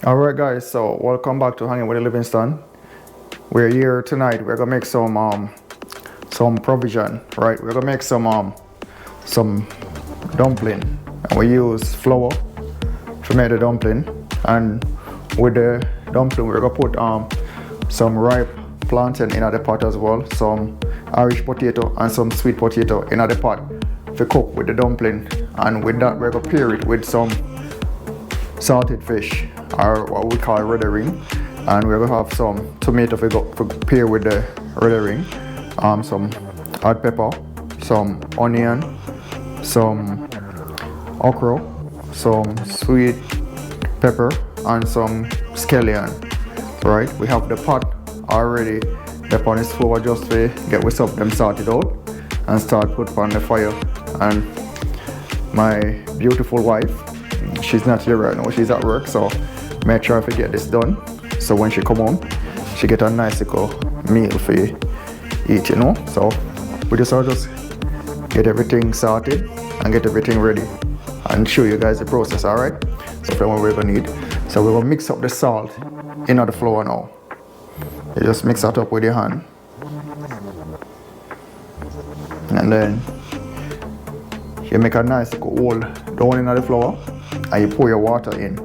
Alright guys, so welcome back to Hanging with the Livingston. We're here tonight. We're gonna make some provision, right? We're gonna make some dumpling. And we use flour to make the dumpling. And with the dumpling we're gonna put some ripe plantain in the pot as well, some Irish potato and some sweet potato in the pot to cook with the dumpling. And with that we're gonna pair it with some salted fish, or what we call red herring, and we're gonna have some tomato to pair with the red herring, some hot pepper, some onion, some okra, some sweet pepper, and some scallion. Right, we have the pot already up on the stove just to get with them sorted out and start put on the fire. And my beautiful wife, she's not here right now, she's at work, so make sure to get this done so when she come home she get a nice little meal for eat, you know. So we just get everything sorted and get everything ready and show you guys the process. Alright, so that's what we're gonna need. So we're gonna mix up the salt in the flour now. You just mix that up with your hand, and then you make a nice little hole down in the flour and you pour your water in,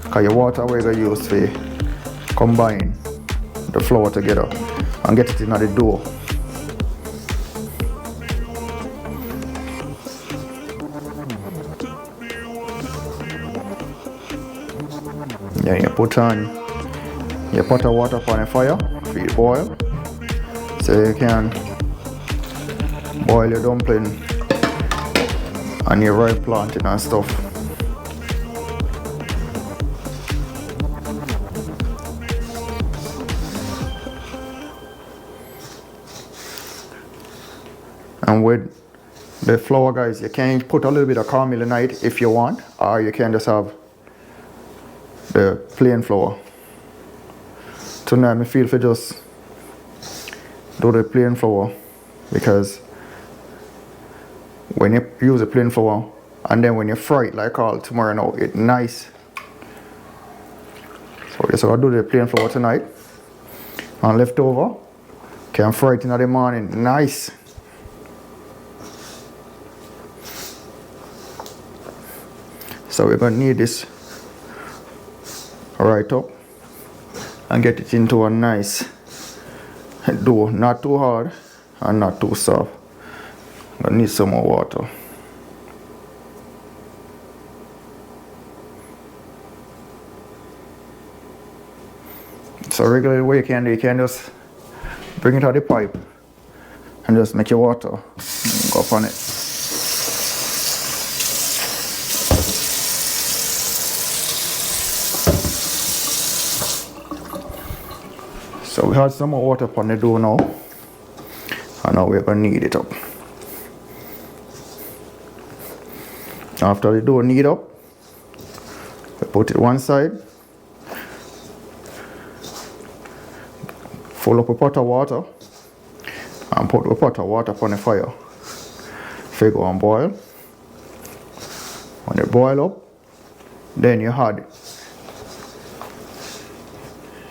because your water we're going to use to combine the flour together and get it in the dough. Then you put your pot of water upon the fire for it boil, so you can boil your dumpling and your ripe plantain and stuff. And with the flour, guys, you can put a little bit of caramel in it if you want, or you can just have the plain flour. Tonight I feel for just do the plain flour, because when you use the plain flour and then when you fry it like all tomorrow now, it's nice. So we're just gonna do the plain flour tonight, and leftover can fry it in the morning nice. So we're gonna need this right up and get it into a nice dough, not too hard and not too soft. I need some more water. So regular way you can just bring it out the pipe and just make your water go up on it. So we have some more water upon the dough now, and now we're going to knead it up. After the dough knead up, we put it one side, fill up a pot of water, and put a pot of water upon the fire. Figure go and boil. When it boil up, then you add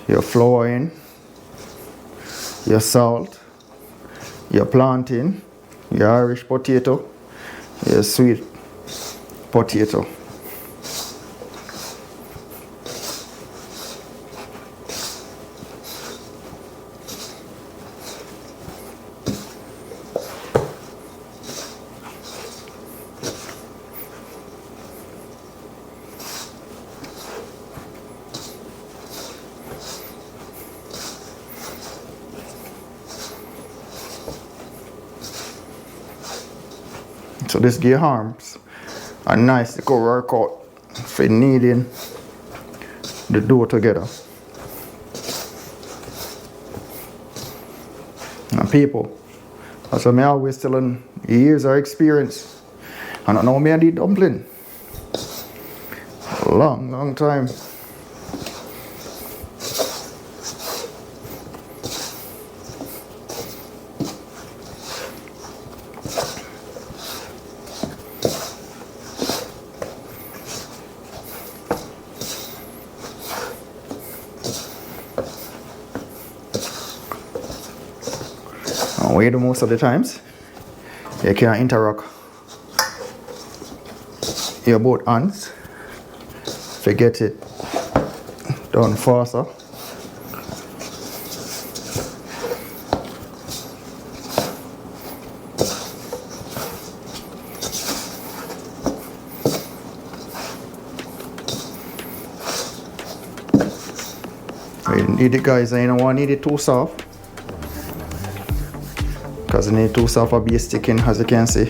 your flour in, your salt, your plantain, your Irish potato, your sweet potato. So this give your arms a nice little workout for kneading the dough together. And people, that's what I always telling years of experience. And I know me I did dumpling a long time. And what you do most of the times, you can interact your both hands to get it done faster. You need it, guys, and you don't want to need it too soft, because you need too soft a be sticking, as you can see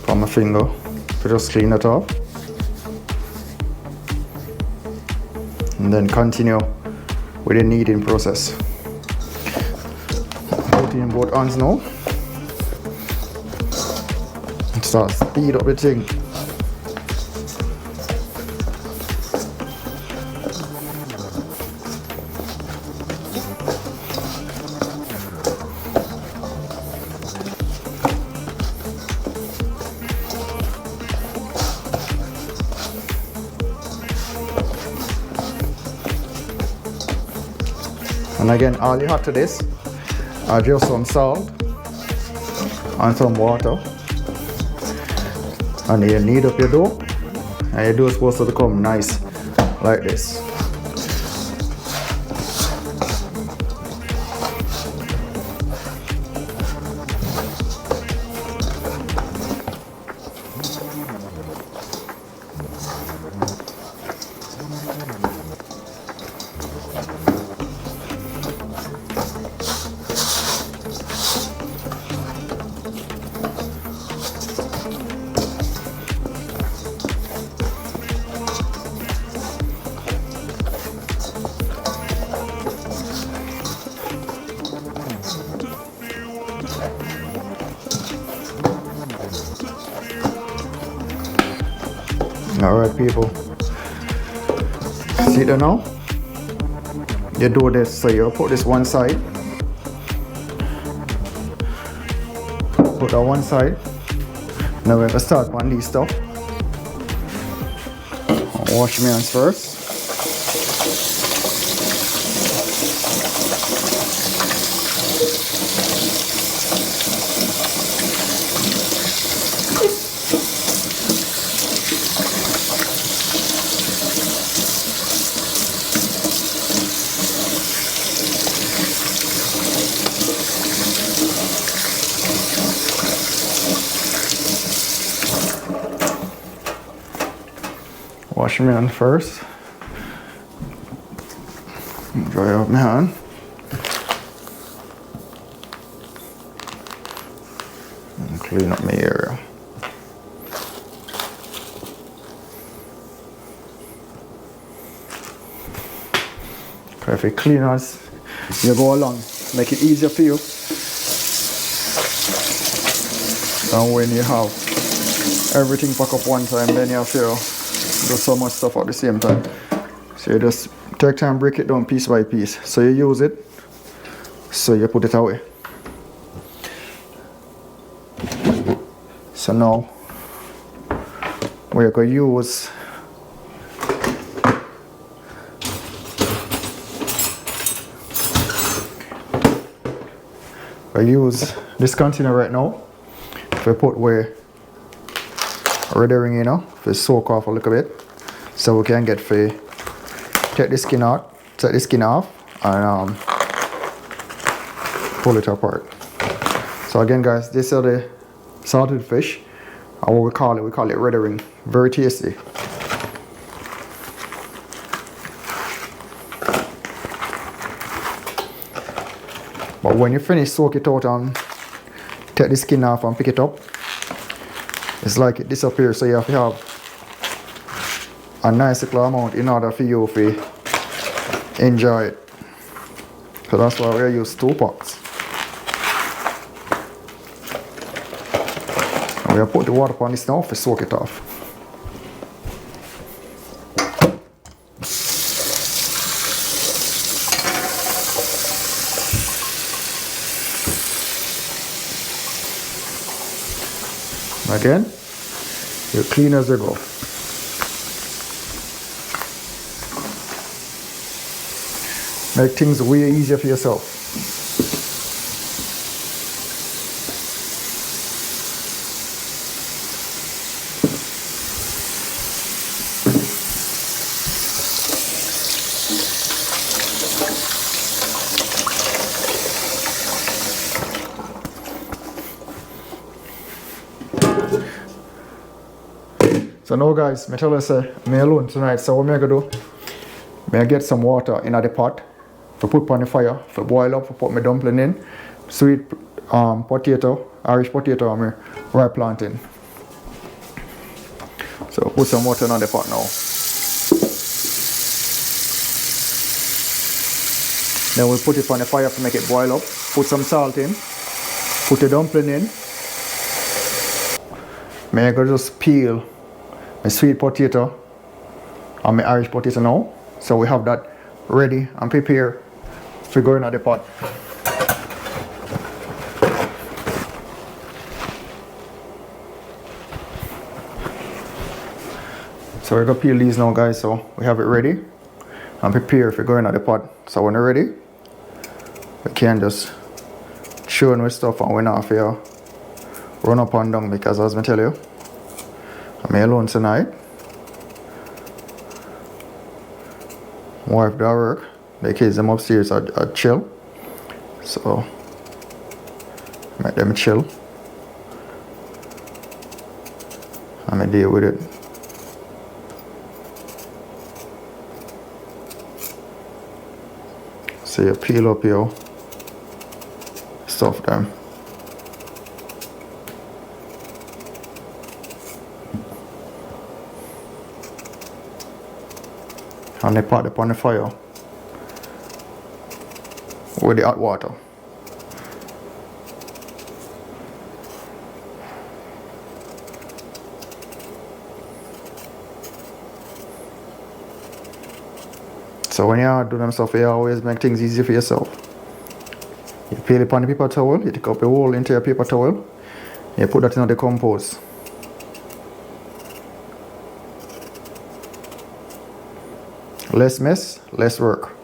from my finger. So just clean it off and then continue with the kneading process. Put in both hands now and start speed up the thing. And again, all you have to this are just some salt and some water, and you knead up your dough, and your dough is supposed to become nice like this. Alright, people, see that now? You do this, so you put this one side, put that one side. Now we're gonna start on these stuff. I'll wash my hands first. Wash my hand first. Dry out my hand. And clean up my area. Okay, if you clean as you go along, make it easier for you. And when you have everything pack up one time, then you have to do so much stuff at the same time. So you just take time, break it down piece by piece. So you use it, so you put it away. So now we're going to use this container right now. If we put where red herring, you know, if we soak off a little bit, so we can get for take the skin out, take the skin off, and pull it apart. So again, guys, these are the salted fish, and what we call it red herring. Very tasty. But when you finish, soak it out and take the skin off and pick it up. It's like it disappears, so you have to have a nice little amount in order for you to enjoy it. So that's why we use 2 pots. And we'll put the water on this now to soak it off. Again, you clean as you go. Make things way easier for yourself. So now guys, me tell you say, me alone tonight, so what me gonna do? Me get some water in the pot, to put on the fire, to boil up, to put my dumpling in, sweet potato, Irish potato and me ripe plantain. So put some water in the pot now. Then we'll put it on the fire to make it boil up, put some salt in, put the dumpling in. Me I go just peel my sweet potato and my Irish potato now. So we have that ready and prepared for going at the pot. So we're gonna peel these now guys, so we have it ready and prepared for going at the pot. So when we're ready, we can just chew on with stuff and we're not here run up and down because as I tell you, I'm alone tonight. My wife does work. The kids them upstairs are chill. So make them chill. And I deal with it. So you peel up your stuff them. And they pot it on the fire with the hot water. So when you do them stuff, you always make things easy for yourself. You peel it on the paper towel, you take up a hole into your paper towel, you put that in the compost. Less mess, less work.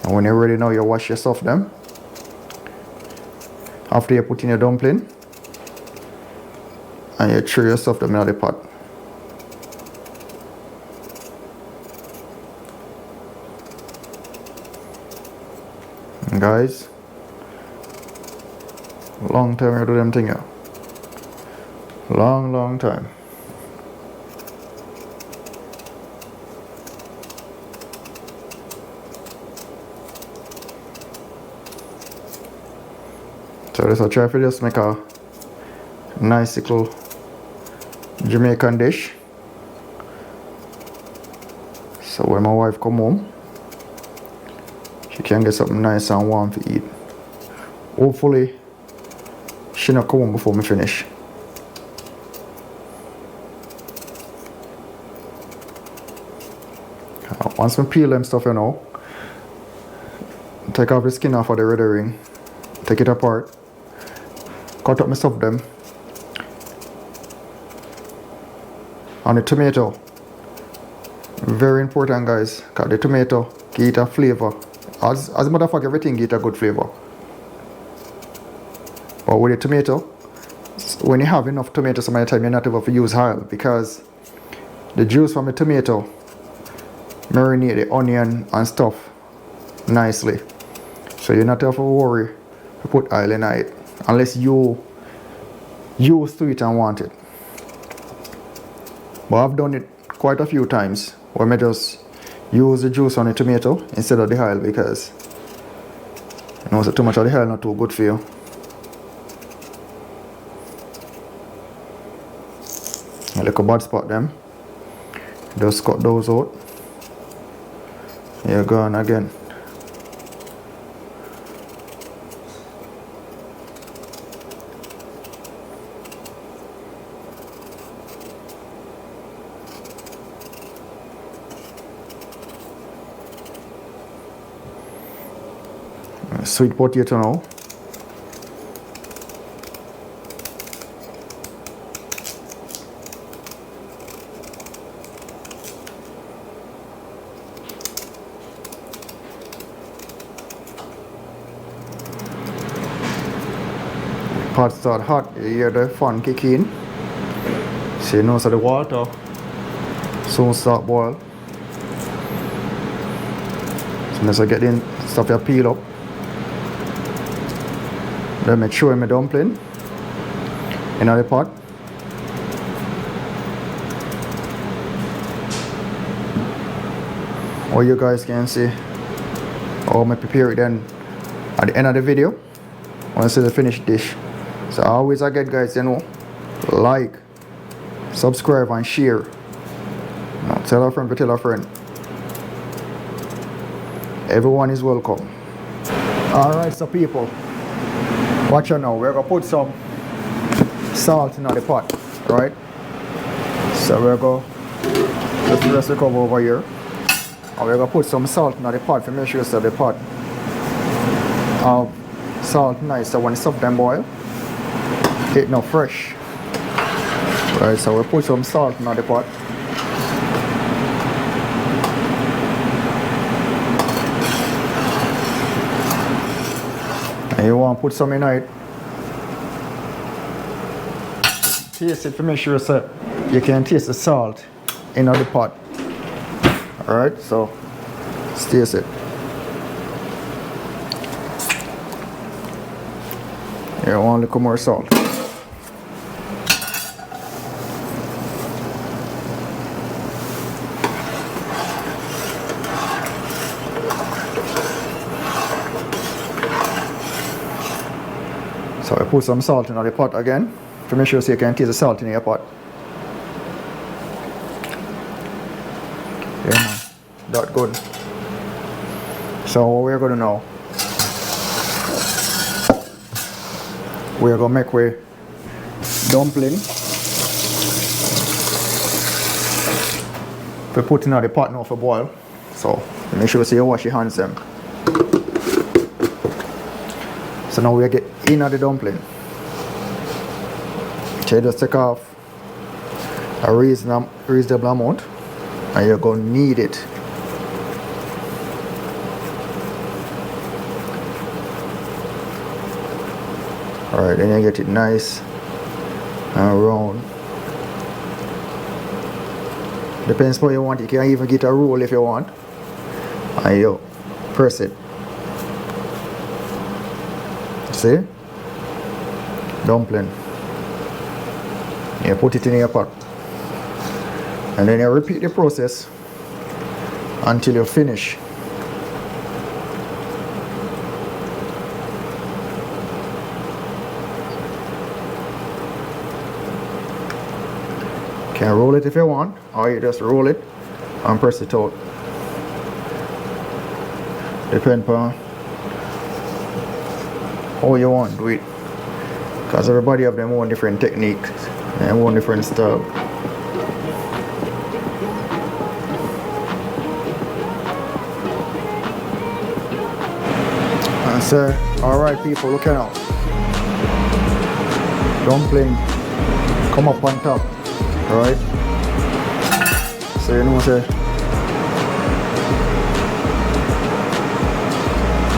And when you're ready now, you wash your stuff them. After you put in your dumpling, and you throw your stuff them in the pot. And guys, long time you do them thing here. Long time. So let's try to just make a nice little Jamaican dish. So when my wife come home, she can get something nice and warm to eat. Hopefully, she not come home before me finish. Once we peel them stuff, you know, take off the skin off of the red ring, take it apart, cut up my stuff them, and the tomato, very important guys, because the tomato give it a flavor. As a matter of fact, everything give it a good flavor. But with the tomato, when you have enough tomato, some of the time you're not able to use oil because the juice from the tomato marinate the onion and stuff nicely, so you're not have to worry to put oil in it unless you used to it and want it. But I've done it quite a few times where I just use the juice on the tomato instead of the oil because you know so too much of the oil not too good for you. A little bad spot them, just cut those out. You're gone again. Sweet potato now. Pot start hot, you hear the fun kick in. So you know so the water soon start boil. So as I get in stuff you peel up. Let me throw in my dumpling in the pot. Or you guys can see how I prepare it then at the end of the video when I see the finished dish. So always again guys, you know, like, subscribe and share. Now, tell a friend to tell a friend. Everyone is welcome. Alright, so people, watch out now. We're gonna put some salt in the pot, right? So we're gonna just rest the cover over here. And we're gonna put some salt in the pot to make sure that the pot salt nice, so when it's up and boil, it's not fresh. Right, so we put some salt in the pot. And you want to put some in it. Taste it to make sure that you can taste the salt in the pot. Alright, so let's taste it. You want a little more salt. So I put some salt in the pot again to make sure so you can taste the salt in your pot. Yeah man, that good. So what we're gonna now, we're gonna make a dumpling. We put in the pot now for boil. So make sure so you wash your hands them. So now we get in the dumpling. So you just take off a reasonable amount and you're going to knead it. Alright, then you get it nice and round. Depends what you want. You can even get a roll if you want. And you press it. See? Dumpling. You put it in your pot. And then you repeat the process until you finish. You can roll it if you want, or you just roll it and press it out. Depends on how you want to do it, because everybody have their own different techniques and own different style. And so, alright people, look out. Dumpling come up on top, right? So you know what I say?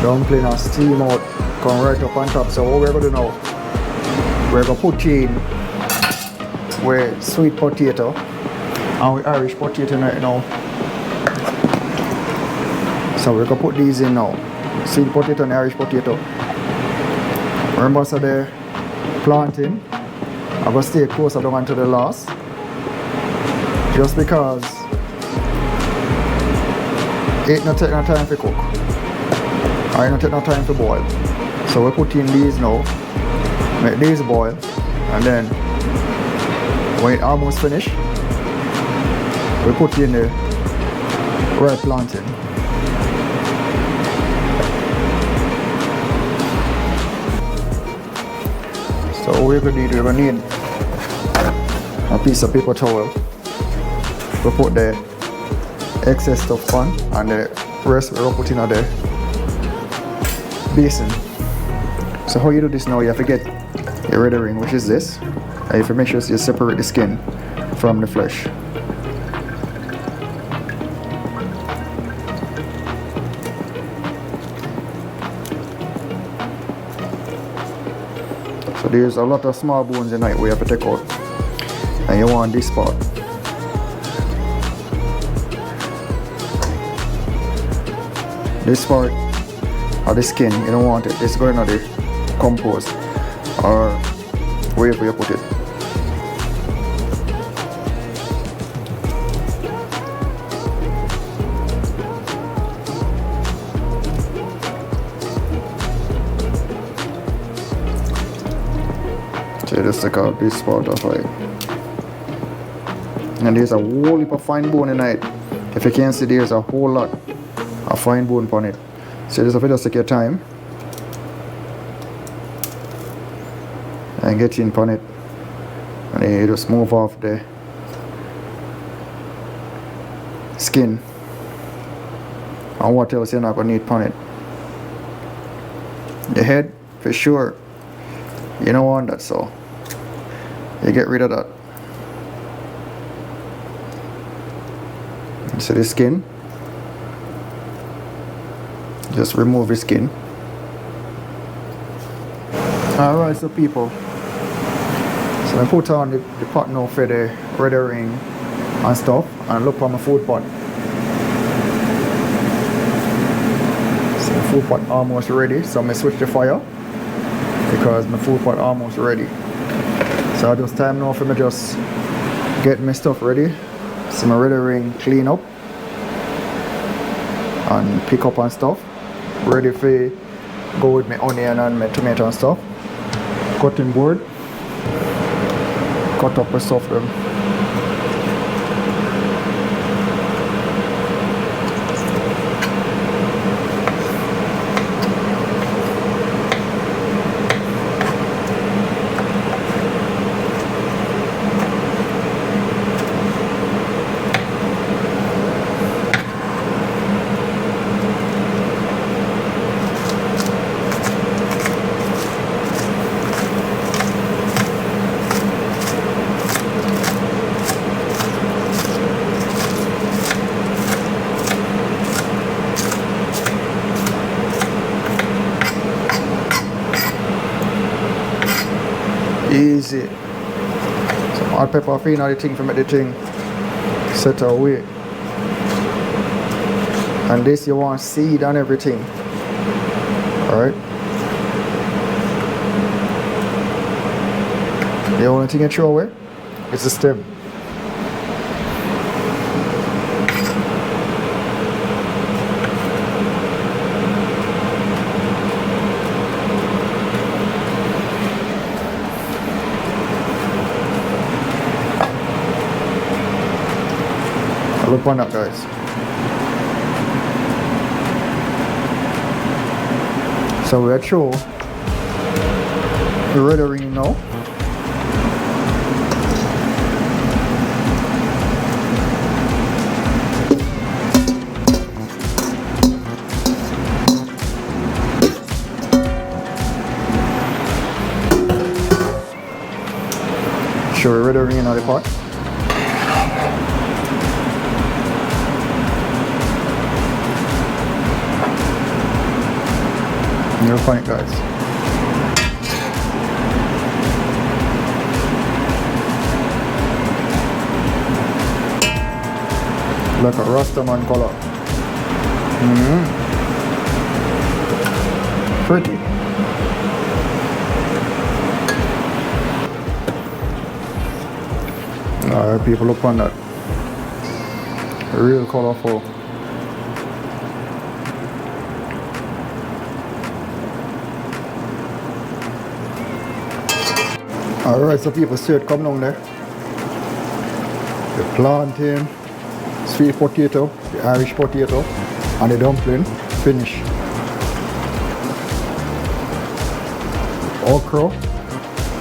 Dumpling and steam out, come right up on top. So what we're going to do now, we're going to put in with sweet potato and with Irish potato right now. So we're going to put these in now. Sweet potato and Irish potato. Remember, so the planting, I'm going to stay closer down to the last, just because it not take no time to cook. I don't take no time to boil. So we put in these now, make these boil, and then when it almost finished, we put in the right plantain. So what we're gonna need a piece of paper towel to put the excess stuff on, and the rest we're gonna put in the basin. So how you do this now, you have to get your red ring, which is this, and you have to make sure you separate the skin from the flesh. So there's a lot of small bones in it we have to take out, and you want this part. This part of the skin, you don't want it. It's going on the compost or wherever you put it. So just take out this part of it. And there's a whole heap of fine bone in it. If you can see, there's a whole lot of fine bone on it. So just have to take your time and get in on it. And then you just move off the skin. And what else you're not going to need on it? The head, for sure. You don't want that, so you get rid of that. So the skin, just remove the skin. Alright, so people, so I put on the pot now for the red ring and stuff, and look for my food pot. So the food pot almost ready, so I'm going to switch the fire because my food pot almost ready. So just time now for me just get my stuff ready. So my red ring clean up and pick up and stuff. Ready for go with my onion and my tomato and stuff. Cutting board. Cut up my stuff them. Easy. Some hot pepper for the thing to make the thing set away. And this you want seed and everything. Alright. The only thing you throw away is the stem. Look one up, guys. So we're through the red ring now. Show the red ring in the pot. You'll find it, guys. Like a Rastaman color. Pretty. Alright, people, look on that. Real colorful. Alright, so people see it come down there. The plantain, sweet potato, the Irish potato, and the dumpling finish. Okra,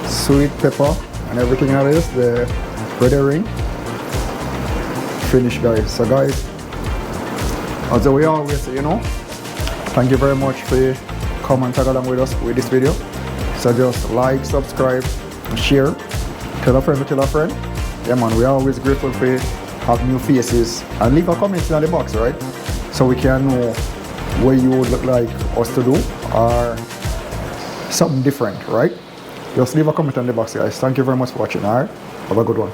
sweet pepper, and everything else, the red ring. Finish, guys. So guys, as we always say, thank you very much for coming and tag along with us with this video. So just like, subscribe, share, tell a friend. Yeah man, we're always grateful for have new faces, and leave a comment in the box, right? So we can know what you would look like us to do or something different, right? Just leave a comment in the box, guys. Thank you very much for watching. Alright, have a good one.